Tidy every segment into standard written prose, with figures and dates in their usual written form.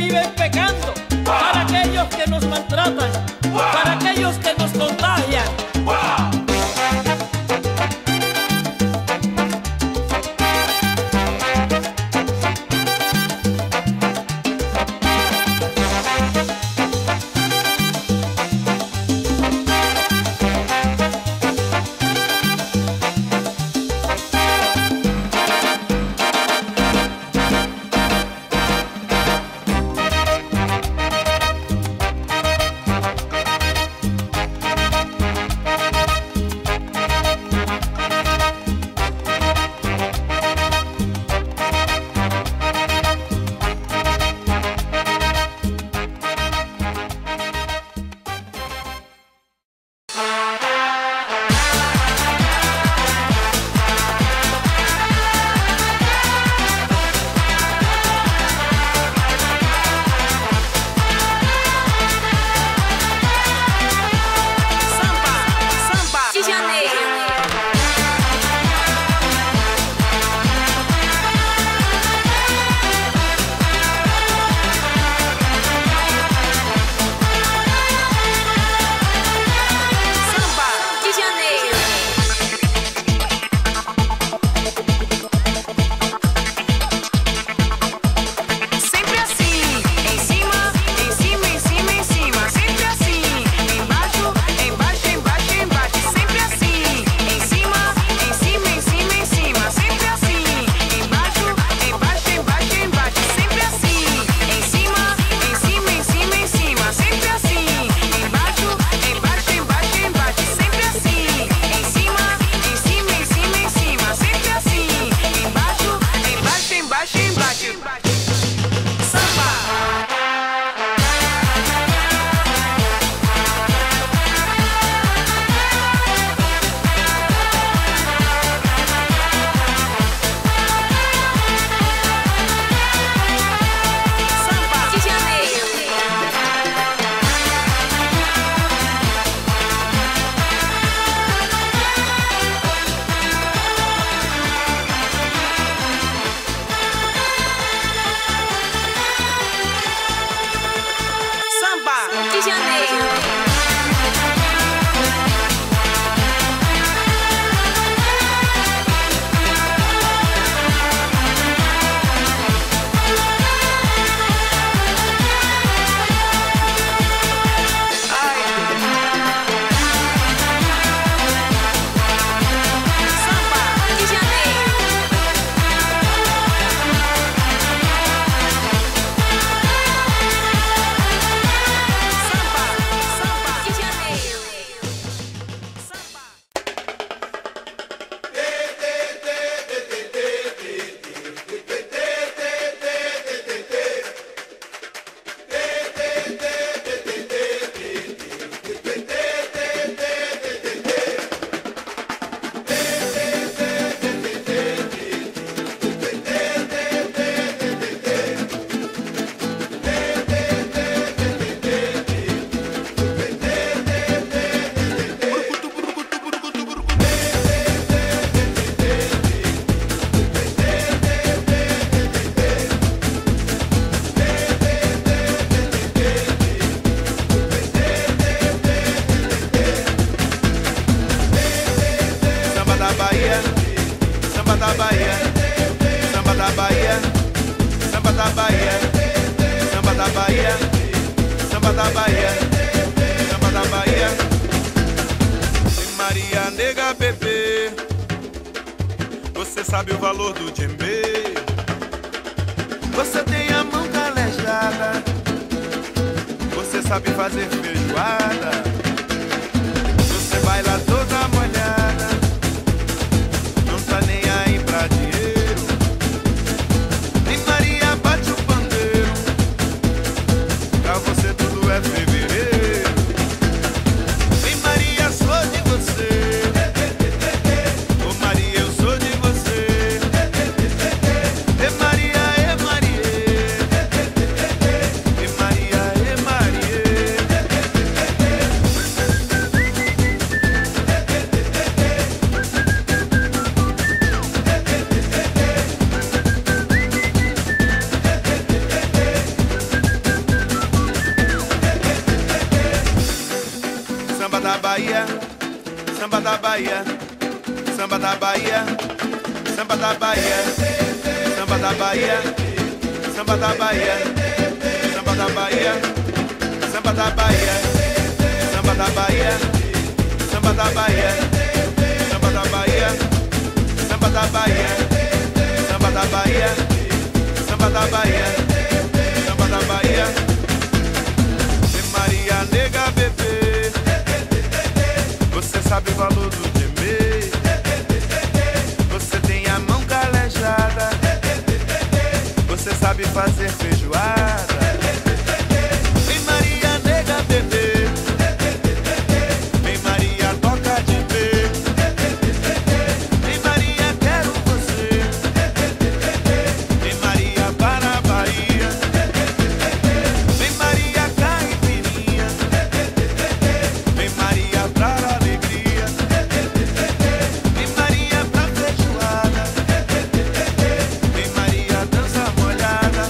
viven pecando, para aquellos que nos maltratan, para aquellos que nos contagian. Você sabe o valor do djembe. Você tem a mão calejada. Você sabe fazer feijoada. Você vai lá toda molhada. Não tá nem aí pra dinheiro. Nem Maria bate o pandeiro. Pra você tudo é fevereiro. Vem Maria, sou de você. Ô Maria, eu sou de você. É Maria, é Maria. É Maria, é Maria. da Bahia, samba da Bahia, samba da Bahia, samba da Bahia, samba da Bahia, samba da Bahia, samba da Bahia, samba da Bahia, samba da Bahia, samba da Bahia, samba da Bahia, samba da Bahia, samba da Bahia, samba da Bahia. Maria nega bebê, você sabe o valor do gemer. Você tem a mão calejada, você sabe fazer feijoada. Vem Maria nega bebê, vem Maria toca de ver. Vem Maria quero você, vem Maria para a Bahia. Vem Maria caipirinha, vem Maria pra alegria. Vem Maria pra feijoada, vem Maria dança molhada.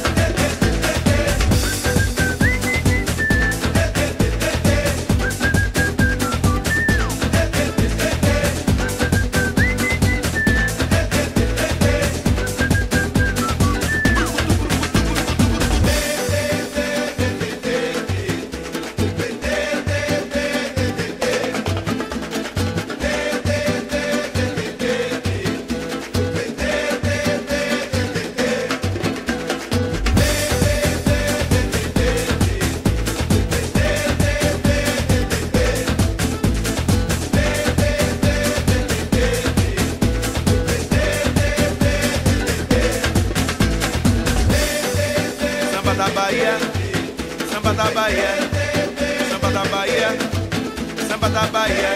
Samba da Bahia, samba da Bahia, samba da Bahia, samba da Bahia,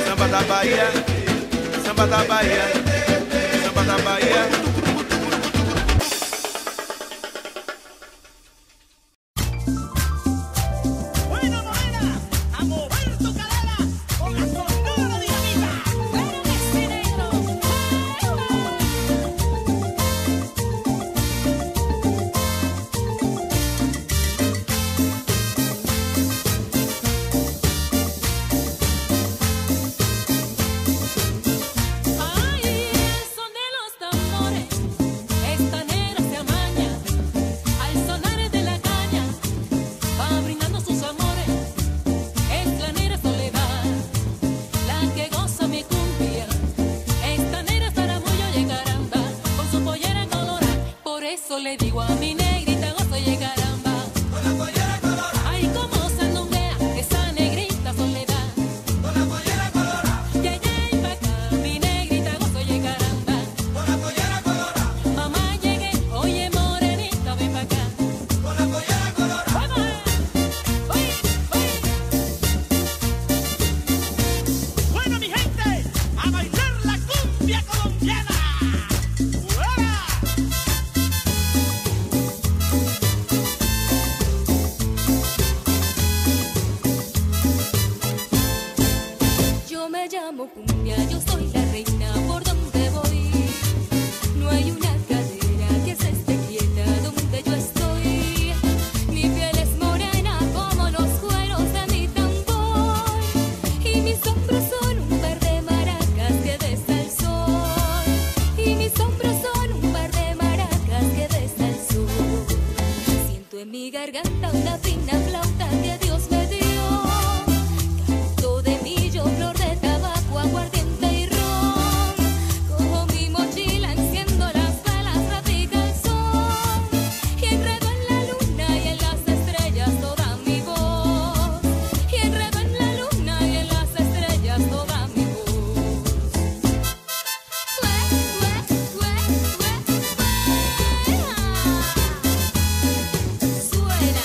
samba da Bahia, samba da Bahia, samba da Bahia. Bueno, morena, a mover tu cadera con la sonora dinamita. Pero que sí, negro. Ay, el son de los tambores, esta negra se amaña al sonar de la caña, va brindando sus amores. Es la negra soledad, la que goza mi cumbia. Esta negra zaramullo y caramba, con su pollera colorada. Por eso le digo a mi negrita, gozo y caramba. Con la pollera colorada. Ay, cómo sandunguea esa negrita soledad. Con la pollera colorada. Ya, ya, y pa' acá, mi negrita, gozo y caramba. Con la pollera colorada. Mamá llegué, oye morenita, ven pa' acá. Con la pollera colorada. ¡Vamos! ¡Oye, oye! Bueno, mi gente, a bailar la cumbia colombiana. ¡Fuera! Yo me llamo cumbia, yo soy la reina por donde voy. No hay una cadera que se esté quieta donde yo estoy. Mi piel es morena como los cueros de mi tambor. Y mis hombros son un par de maracas que besa el sol. Y mis hombros son un par de maracas que besa el sol. Siento en mi garganta una fina flauta que Dios me dio. Canto de millo, flor de tabaco, aguardiente y ron. Cojo mi mochila, enciendo las velas, radica el sol. Y enredo en la luna y en las estrellas toda mi voz. Y enredo en la luna y en las estrellas toda mi voz. Suena.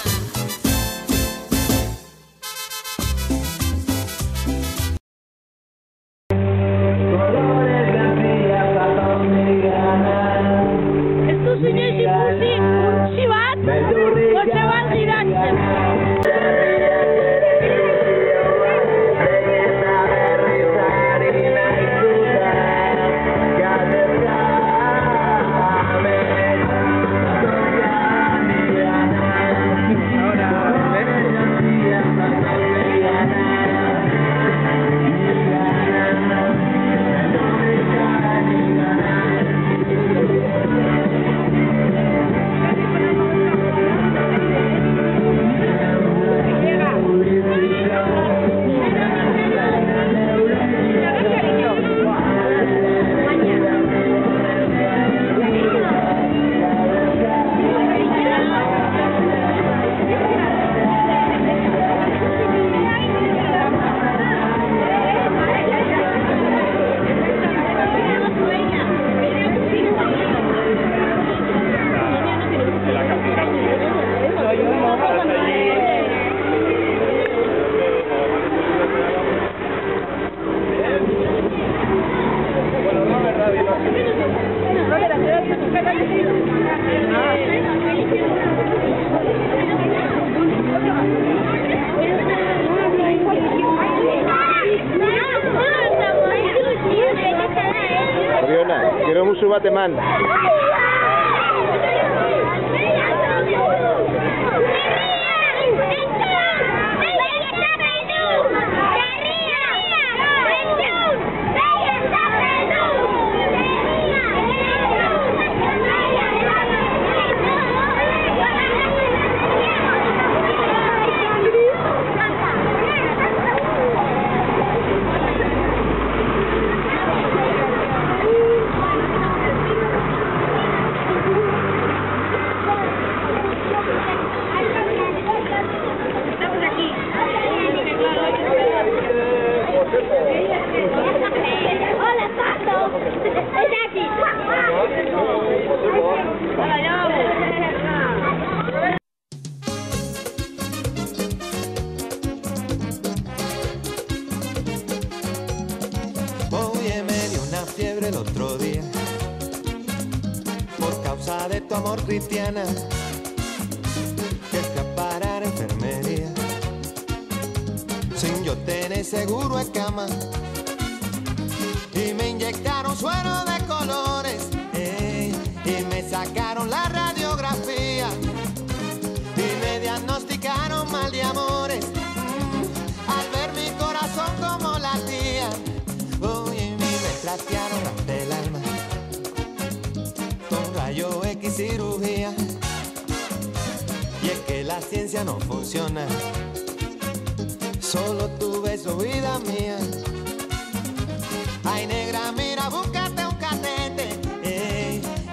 más te manda. Oye, me dio una fiebre el otro día por causa de tu amor, Cristiana, que fui a parar a enfermería sin yo tener seguro de cama y me inyectaron suero de colores, y me sacaron la radiografía y me diagnosticaron mal de amores, al ver mi corazón como latía. Oye, me trastearon hasta el alma con rayo X cirugía, y es que la ciencia no funciona, solo tu beso, vida mía. Ay, negra, mira, búscate un catete,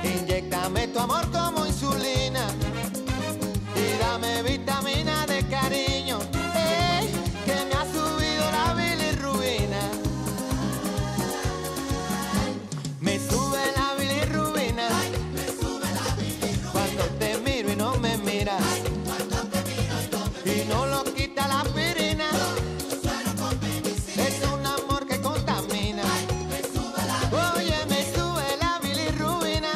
inyéctame tu amor como insulina y dame vitamina de cariño, que me ha subido la bilirrubina. Me sube la bilirrubina cuando te miro y no me miras, y no lo quita la aspirina. Es un amor que contamina. Oye, me sube la bilirrubina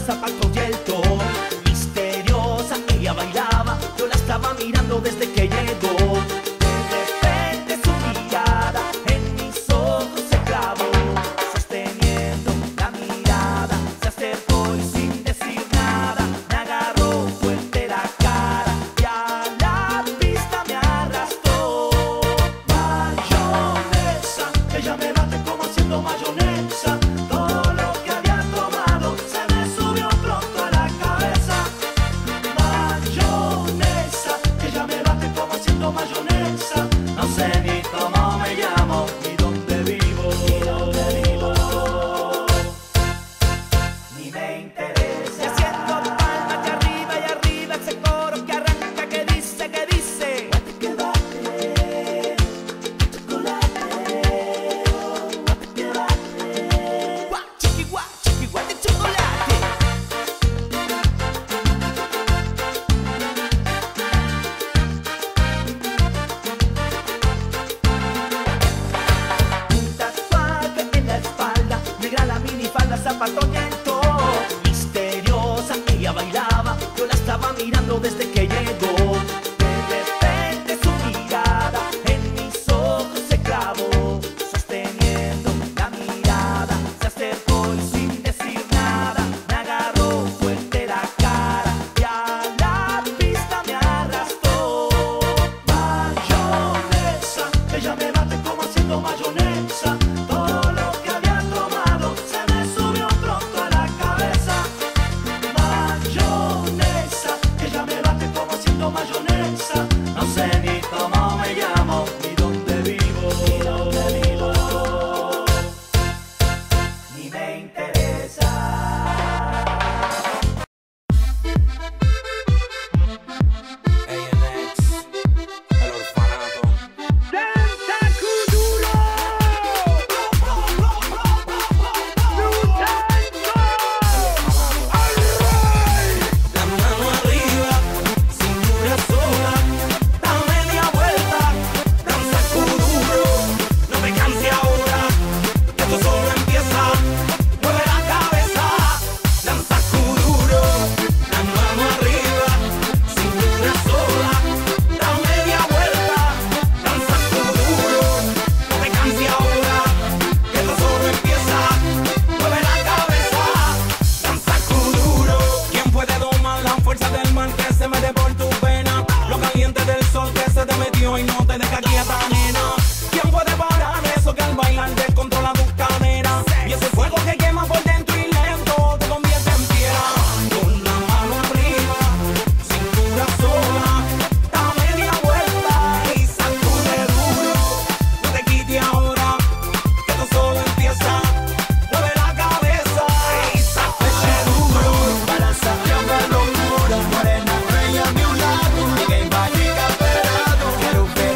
zapatos y el top. Misteriosa, ella bailaba, yo la estaba mirando desde que llegó. De repente su mirada en mis ojos se clavó, sosteniendo la mirada, se acercó y sin decir nada me agarró fuerte la cara y a la pista me arrastró. Mayonesa, ella me bate como haciendo mayonesa. Todo lo que había tomado se me subió pronto a la cabeza. Mayonesa, ella me bate como haciendo mayonesa. No sé ni cómo me llamo ni dónde vivo, ni me interesa. Y haciendo palmas de arriba y arriba ese coro que arranca, que dice, chiqui guá de chocolate. Un tatuaje en la espalda, negra la minifalda, zapatón y el top. Misteriosa, ella bailaba, yo la estaba mirando desde que llegó. De repente su mirada en mis ojos se clavó, sosteniendo la mirada, se acercó y sin decir nada me agarró fuerte la cara y a la pista me arrastró. Mayonesa, ella me bate como haciendo mayonesa. Todo lo que había tomado se me subió pronto a la cabeza. Mayonesa, ella me bate como haciendo mayonesa. No sé ni cómo me llamo ni dónde vivo, ni me interesa. ANX, el orfanato. La mano arriba, cintura sola, da media vuelta, danza kuduro. No te canses ahora, que esto solo empieza. Mueve la cabeza, danza kuduro. La mano arriba, cintura sola, da media vuelta, danza kuduro. No te canses ahora, que esto solo empieza. Mueve la cabeza, danza kuduro. ¿Quién puede domar la fuerza del mal que se mete por tu vena? Lo caliente del sol que se te metió y no te deja quieta, nena. ¿Quién puede parar eso que al bailar descontrola tus caderas? Y ese fuego que quema por dentro y lento te convierte en piedra. Con la mano arriba, cintura sola, da media vuelta y sacude duro. No te quites ahora, que esto solo empieza. Mueve la cabeza y sacude duro. Balanza la locura, morena, reina a mi lado. Ninguém vai ficar parado. Quero ver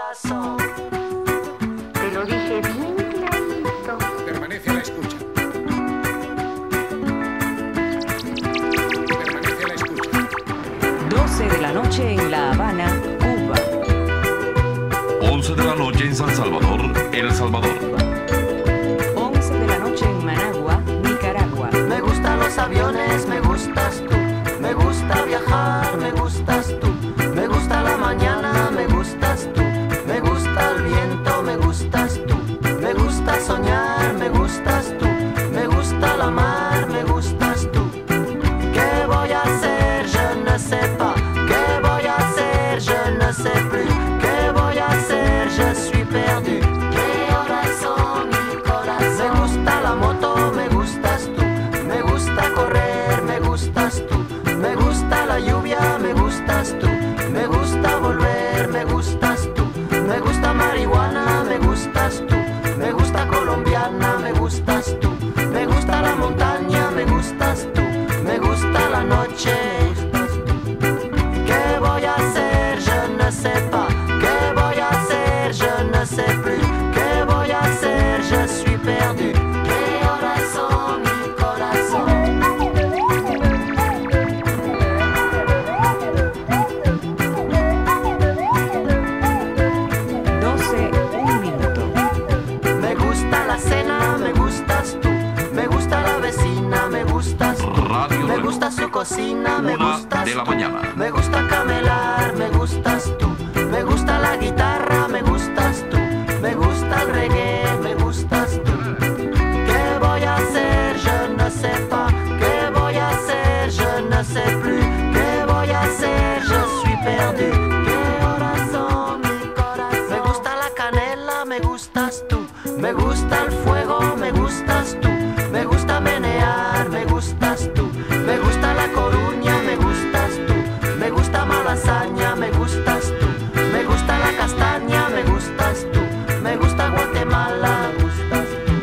corazón. Te lo dije bien clarito. Permanece a la escucha. Permanece a la escucha. 12 de la noche en La Habana, Cuba. 11 de la noche en San Salvador, El Salvador. 11 de la noche en Managua, Nicaragua. Me gustan los aviones, me gustas tú. Me gusta viajar, me gustas tú. Me gusta la mañana, me gustas tú. Me gusta el viento, me gustas tú. Me gusta soñar, me gustas tú. Me gusta la mar, me gustas tú. ¿Qué voy a hacer? Je ne sais pas. ¿Qué voy a hacer? Je ne sais plus. ¿Qué voy a hacer? Je suis perdu. ¿Qué horas son, mi corazón? Me gusta la moto, me gustas tú. Me gusta correr, me gustas tú. Me gusta la lluvia, me gustas tú. Me gusta volver, me gustas tú. Me gusta marihuana, me gustas tú. Me gusta colombiana, me gustas tú. Me gusta la montaña, me gustas tú. Me gusta la noche, me gustas tú. ¿Qué voy a hacer? Je ne sais pas. ¿Qué voy a hacer? Je ne sais plus. ¿Qué voy a hacer? Je suis perdu. ¿Qué horas son, mi corazón? 12, un minuto. Me gusta la cena, me gustas tú. Me gusta la vecina, me gustas tú. Radio Me Reloj. gusta su cocina, me 1 gustas de la tú. mañana. Me gusta camelar, me gustas tú. Me gusta la guitarra, me gustas tú. Me gusta el reggae, me gustas tú. ¿Qué voy a hacer? Je ne sais pas. ¿Qué voy a hacer? Je ne sais plus. ¿Qué voy a hacer? Je suis perdu. ¿Qué horas son, mi corazón? Me gusta la canela, me gustas tú. Me gusta el fuego, me gustas tú. Me gusta menear, me gustas tú. Me gusta La Coruña, me gustas tú. Me gusta Malasaña, me gustas tú. Me gusta la castaña, me gustas tú. Me gusta Guatemala, me gustas tú.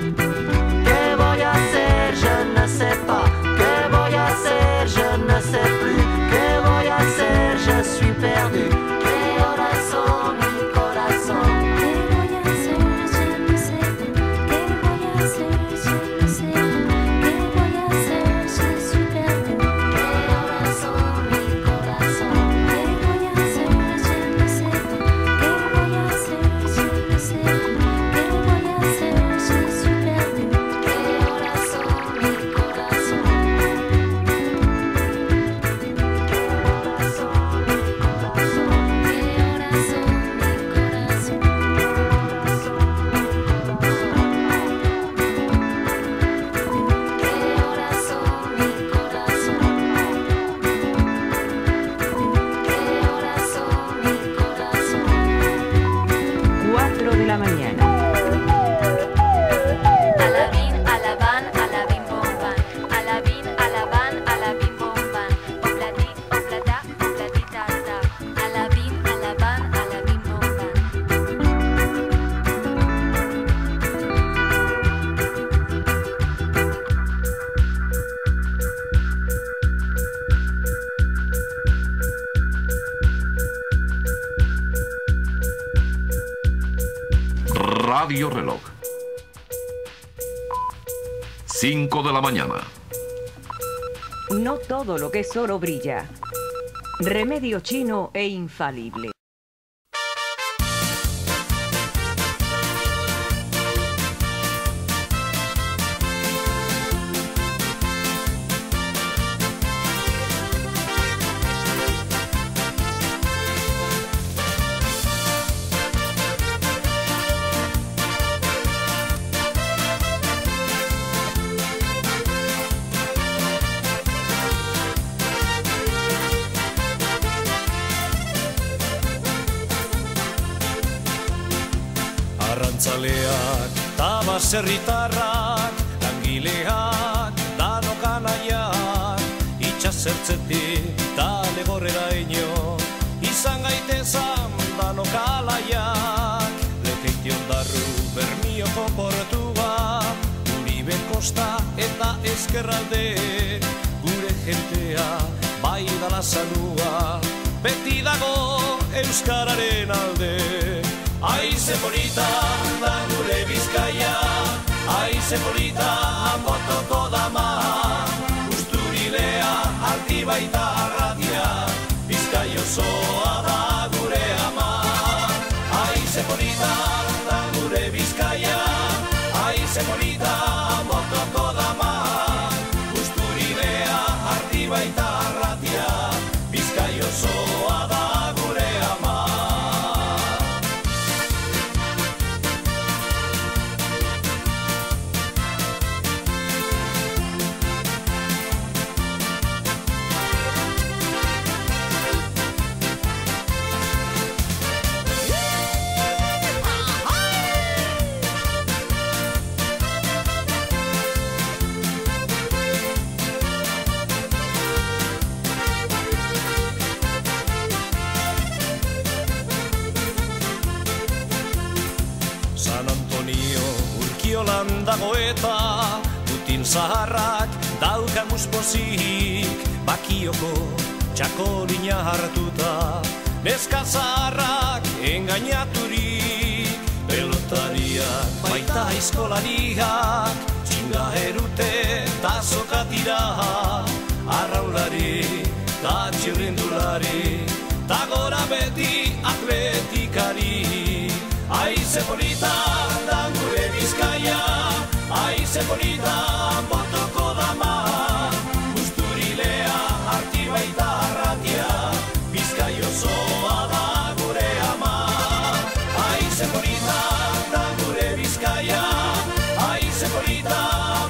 ¿Qué voy a hacer? Je ne sais pas. ¿Qué voy a hacer? Je ne sais plus. ¿Qué voy a hacer? Je suis perdu. ¿Qué horas son, mi corazón? ¿Qué voy a hacer? Je ne sais pas. ¿Qué voy a hacer? Je ne sais pas. ¿Qué voy a hacer? Je suis perdu. ¿Qué horas son, mi corazón? ¿Qué voy a hacer? Je ne sais pas. ¿Qué voy a hacer? Je ne sais pas. ¿Qué voy a hacer? Je suis perdu. ¿Qué horas son, mi corazón? Radio Reloj. 5 de la mañana. No todo lo que es oro brilla. Remedio chino e infalible. Arrantzaleak, tabaserritarrak, langileak, danok anaiak, itxasertzetik tale gorrera ino, izan gaitezan danok alaiak, Lekeition darru Bermioko portua, Uribe kosta eta ezkerralde, gure jentea bai dala zanua, beti dago euskararen alde. Aize polita da gure Bizkaia, aize polita botoko dama, Usturilea alti baita arratia, Bizkai osoa da gure ama. Aize polita da gure Bizkaia, aize polita botoko dama, Usturilea alti baita arratia, Bizkai osoa da gure ama. San Antonio Urkiolan dago eta Putin zaharrak daukamuz pozik, Bakioko txakolina hartuta, neska zaharrak engainaturik, pelotariak baita eskolariak, txinga erute eta sokatira, arraulari eta txirrindulari, ta gora beti atletikari. Aize polita da gure Bizkaia, aize polita botoko dama, Usturilea arti baita arratia, Bizkai osoa da gure ama. Aize polita da gure Bizkaia, aize polita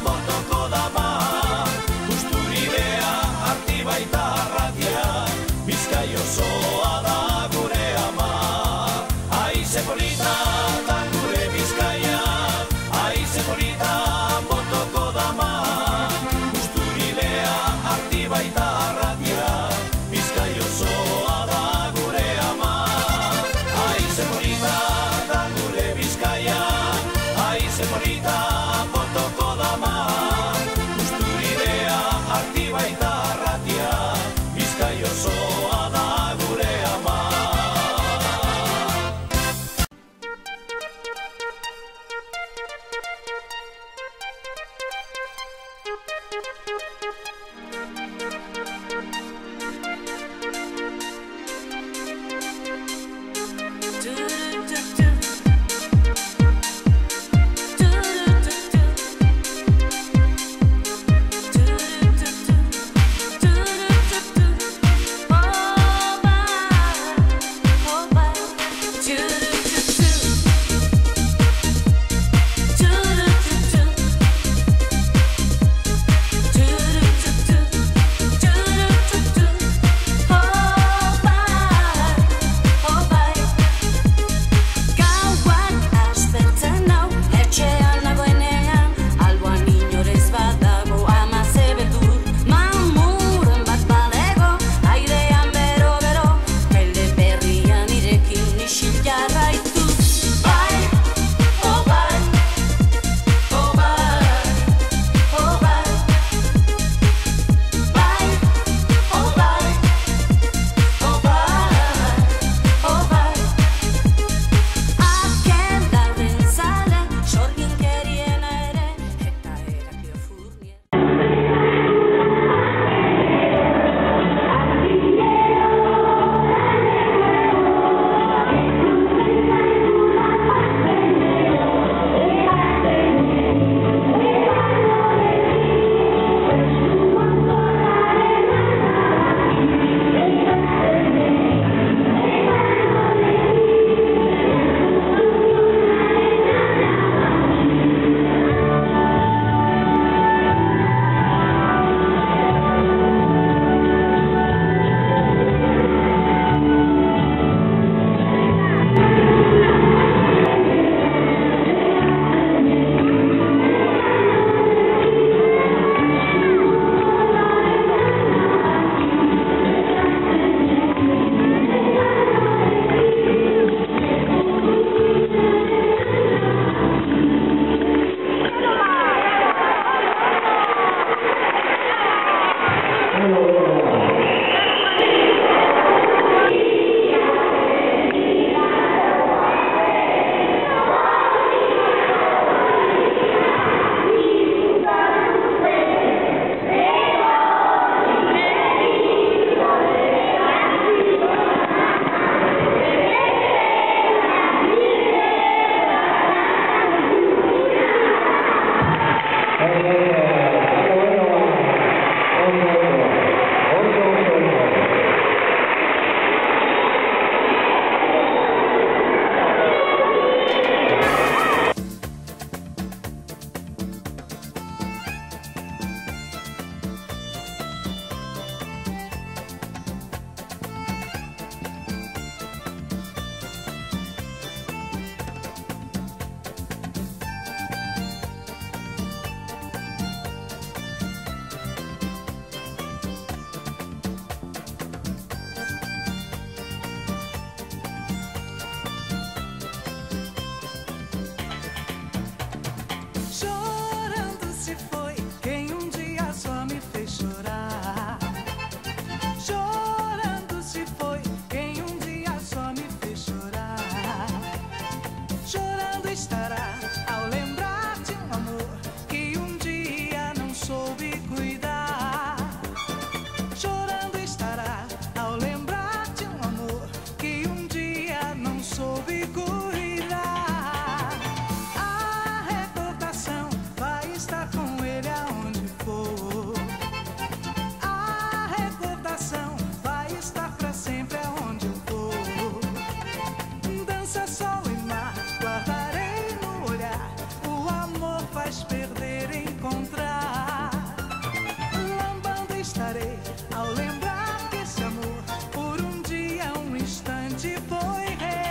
botoko dama, Usturilea arti baita arratia, Bizkai osoa da gure ama. Aize polita da gure Bizkaia, aize polita botoko dama, Usturilea arti baita arratia, Bizkai osoa da gure ama. Aize polita da gure Bizkaia, aize polita botoko dama, Usturilea arti baita arratia, Bizkai osoa da gure ama. estará ao lembrar de um amor que um dia não soube cuidar. Chorando estará ao lembrar de um amor que um dia não soube cuidar. A recordação vai estar com ele aonde for. A recordação vai estar pra sempre aonde eu for. Dança, sol e mar, guardarei no olhar. O amor faz perder e encontrar. Lambando estarei ao lembrar que esse amor por um dia, um instante foi rei.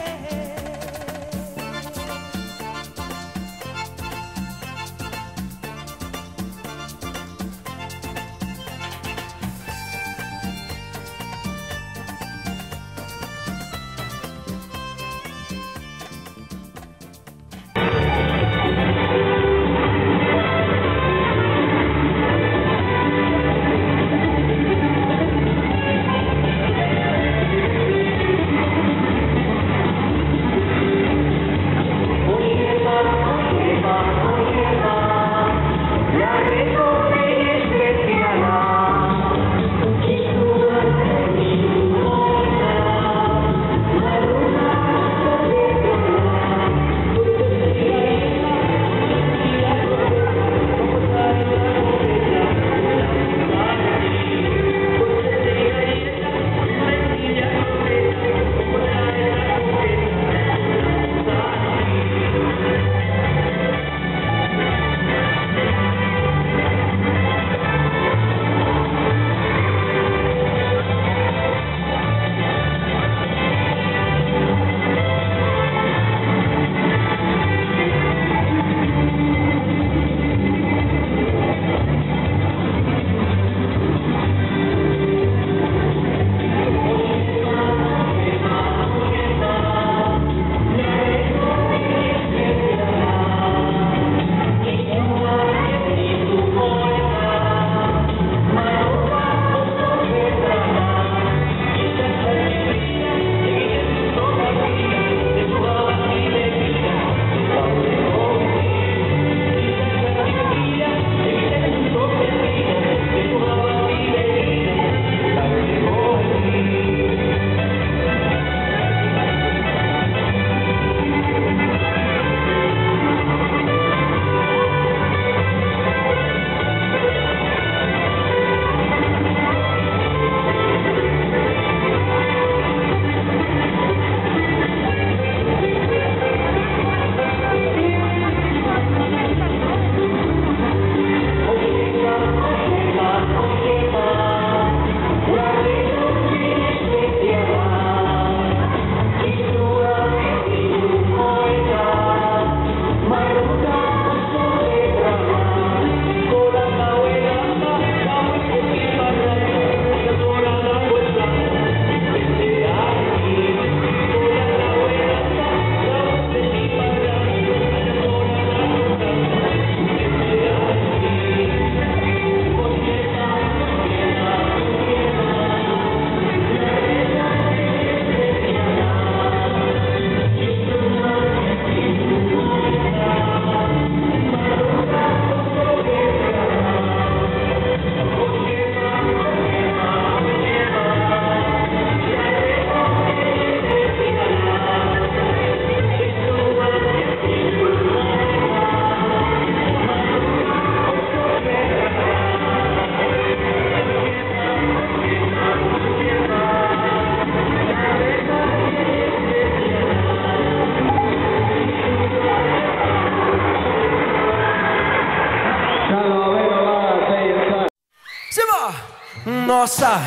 Nossa,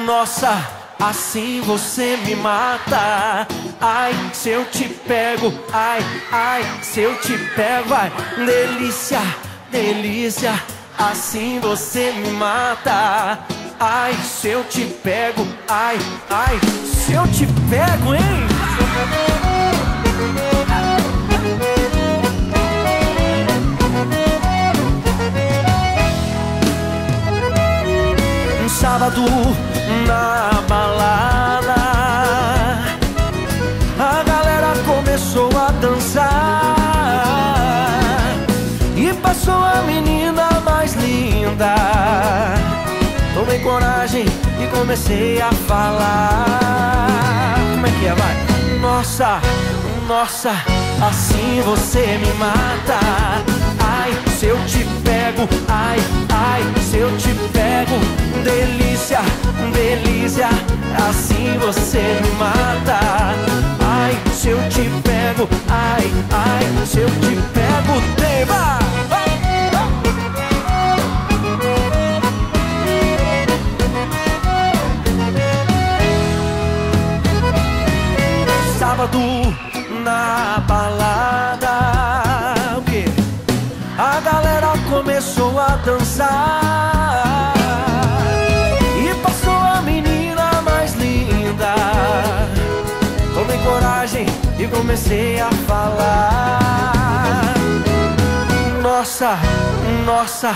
nossa, assim você me mata. Ai, se eu te pego, ai, ai, se eu te pego, ai, delícia, delícia, assim você me mata. Ai, se eu te pego, ai, ai, se eu te pego, hein? Sábado na balada, a galera começou a dançar. a menina mais linda. Tomei coragem e comecei a falar. Como é que é, vai? Nossa, nossa, assim você me mata. Ai, se eu te pego, ai, ai, se eu te pego. Delícia, delícia, assim você me mata. Ai, se eu te pego, ai, ai, se eu te pego, tema. Sábado na balada, o quê? A galera começou a dançar e passou a menina mais linda. Tomei coragem e comecei a falar. Nossa, nossa,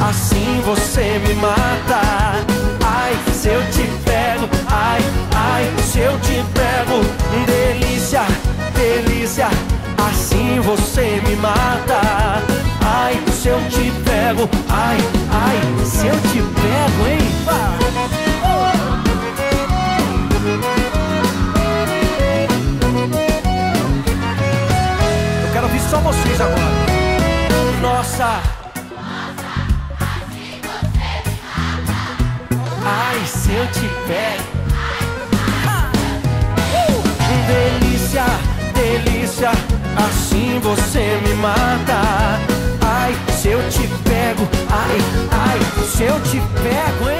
assim você me mata. Ai, se eu te pego, ai, ai, se eu te pego. Delícia, delícia, assim você me mata. Ai, se eu te pego, ai, ai, se eu te pego, hein? Eu quero ouvir só vocês agora. Nossa, ai, se eu te pego. Delícia, delícia, assim você me mata. Ai, se eu te pego, ai, ai, se eu te pego, hein?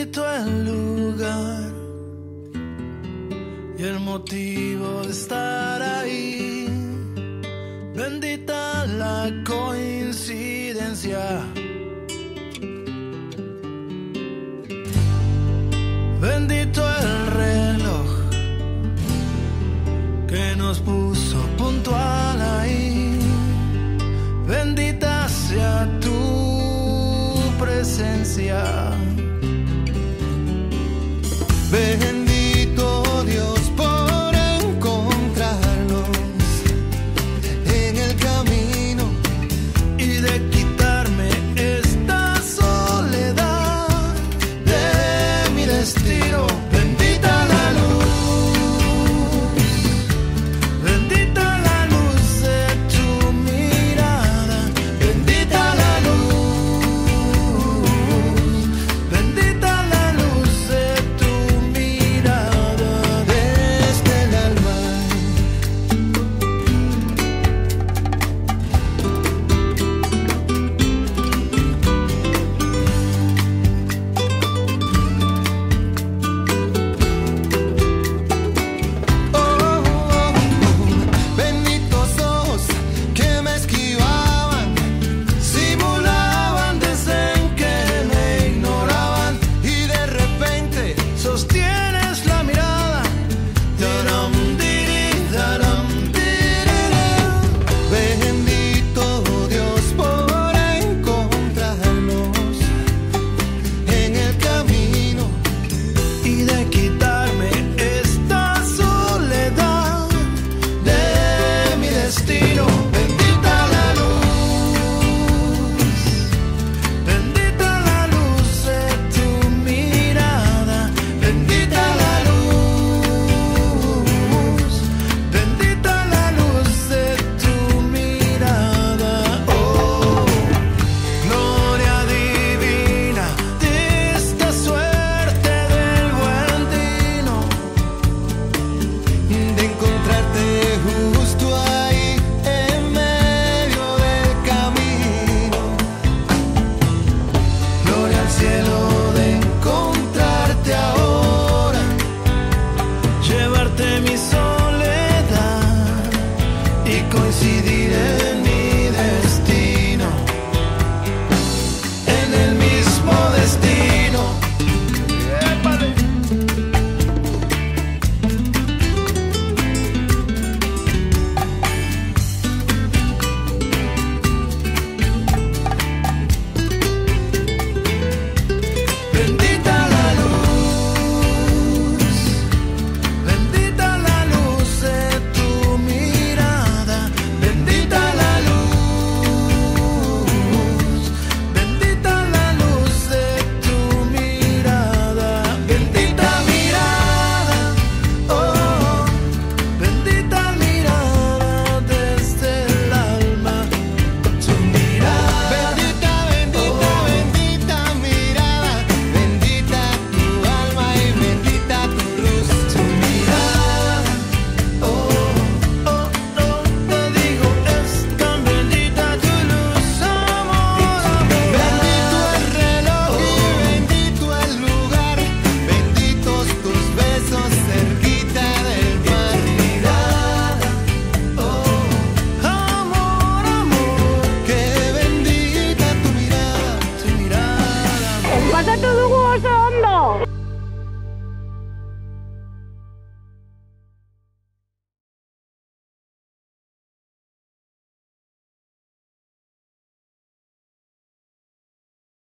Bendito el lugar y el motivo de estar ahí. Bendita la coincidencia. Bendito el reloj que nos puso puntual ahí. Bendita sea tu presencia. Bendito Dios por encontrarnos en el camino y de quitarme esta soledad de mi destino. Bendita la luz, bendita la luz de tu mirada, bendita la luz, bendita la luz de tu mirada desde el alma. Benditos ojos que me esquivaban, simulaban desdén que me ignoraban y de repente Sostienes la mirada. Daram, diri, daram, diriri. Bendito Dios por encontrarnos en el camino Y de quitarme esta soledad de mi destino. Bendita la luz, bendita la luz de tu mirada, bendita la luz, bendita la luz de tu mirada. Oh, gloria divina de esta suerte del buen tino, de encontrarte justo ahí en medio del camino. gloria al cielo de encontrarte ahora, llevarte mi soledad y coincidir en mi